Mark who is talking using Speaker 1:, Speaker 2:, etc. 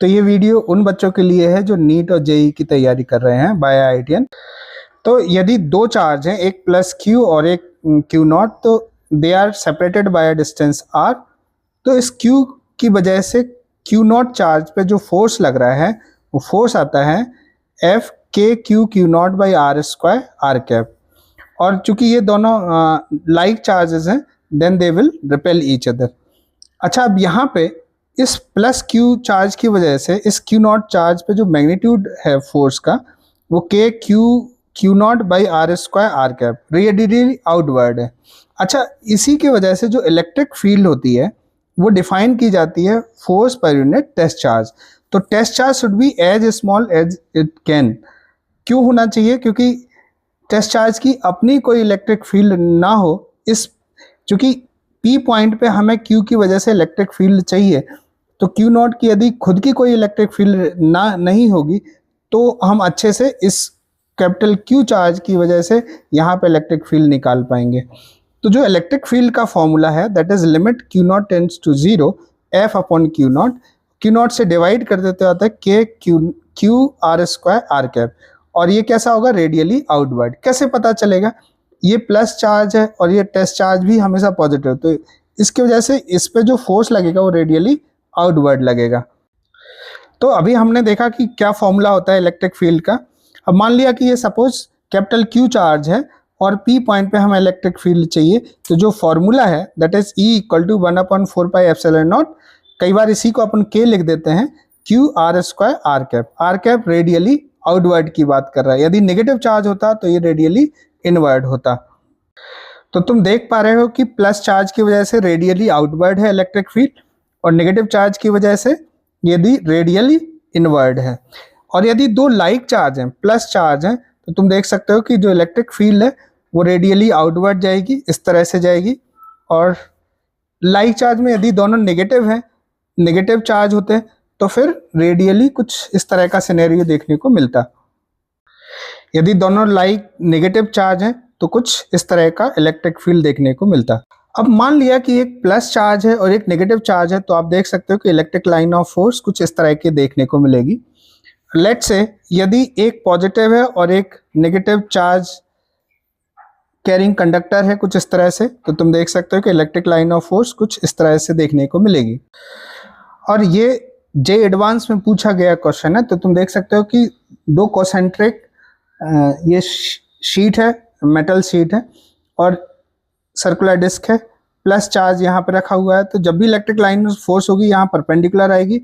Speaker 1: तो ये वीडियो उन बच्चों के लिए है जो नीट और जेई की तैयारी कर रहे हैं बाय आईआईटीएन। तो यदि दो चार्ज हैं, एक प्लस क्यू और एक क्यू नॉट, तो they are separated by a distance R. तो इस क्यू की वजह से क्यू नॉट चार्ज पे जो फोर्स लग रहा है वो फोर्स आता है F K Q Q naught by R square R cap. और चूंकि ये दोनों लाइक चार्जेस हैं, then they will repel each other. अच्छा, अब यहाँ पे इस प्लस क्यू चार्ज की वजह से इस क्यू नॉट चार्ज पे जो मैग्नीट्यूड है फोर्स का, वो K Q Q naught by R square R cap radially outward है। अच्छा, इसी की वजह से जो इलेक्ट्रिक फील्ड होती है वो डिफाइन की जाती है फोर्स पर यूनिट टेस्ट चार्ज। तो test charge should be as small as it can. क्यों होना चाहिए? क्योंकि टेस्ट चार्ज की अपनी कोई इलेक्ट्रिक फील्ड ना हो। इस चूंकि पी पॉइंट पे हमें क्यू की वजह से इलेक्ट्रिक फील्ड चाहिए, तो क्यू नॉट की यदि खुद की कोई इलेक्ट्रिक फील्ड नहीं होगी तो हम अच्छे से इस कैपिटल क्यू चार्ज की वजह से यहाँ पे इलेक्ट्रिक फील्ड निकाल पाएंगे। तो जो इलेक्ट्रिक फील्ड का फॉर्मूला है that is limit Q naught tends to 0 F upon Q naught. Q naught से डिवाइड कर देते होता है K Q R square R cap. और ये कैसा होगा? Radially outward. कैसे पता चलेगा? ये प्लस चार्ज है और ये टेस्ट चार्ज भी हमेशा पॉजिटिव, तो इसकी वजह से इस पे जो फोर्स लगेगा वो रेडियली आउटवर्ड लगेगा। तो अभी हमने देखा कि क्या फॉर्मूला होता है इलेक्ट्रिक फील्ड का। अब मान लिया कि ये सपोज कैपिटल क्यू चार्ज है और पी पॉइंट पे हमें इलेक्ट्रिक फील्ड चाहिए, तो जो फॉर्मूला है that is E equal to 1/4 pi epsilon naught. कई बार इसी को अपन के लिख देते हैं, Q R square R cap. R cap radially outward की बात कर रहा है। यदि नेगेटिव चार्ज होता तो ये रेडियली इनवर्ड होता। तो तुम देख पा रहे हो कि प्लस चार्ज की वजह से रेडियली आउटवर्ड है इलेक्ट्रिक फील्ड, और नेगेटिव चार्ज की वजह से यदि रेडियली इनवर्ड है। और यदि दो लाइक चार्ज हैं, प्लस चार्ज हैं, तो तुम देख सकते हो कि जो इलेक्ट्रिक फील्ड है वो रेडियली आउटवर्ड जाएगी, इस तरह से जाएगी। और लाइक चार्ज में यदि दोनों नेगेटिव हैं, नेगेटिव चार्ज होते हैं, तो फिर रेडियली कुछ इस तरह का सिनेरियो देखने को मिलता। यदि दोनों लाइक नेगेटिव चार्ज हैं तो कुछ इस तरह का इलेक्ट्रिक फील्ड देखने को मिलता। अब मान लिया कि एक प्लस चार्ज है और एक नेगेटिव चार्ज है, तो आप देख सकते हो कि इलेक्ट्रिक लाइन ऑफ फोर्स कुछ इस तरह की देखने को मिलेगी। लेट्स से यदि एक पॉजिटिव है और एक नेगेटिव चार्ज कैरिंग कंडक्टर है कुछ इस तरह से, तो तुम देख सकते हो कि इलेक्ट्रिक लाइन ऑफ फोर्स कुछ इस तरह से देखने को मिलेगी। और ये जे एडवांस में पूछा गया क्वेश्चन है, तो तुम देख सकते हो कि दो कॉन्सेंट्रिक ये शीट है, मेटल शीट है, और सर्कुलर डिस्क है, प्लस चार्ज यहाँ पे रखा हुआ है। तो जब भी इलेक्ट्रिक लाइन फोर्स होगी यहाँ परपेंडिकुलर आएगी,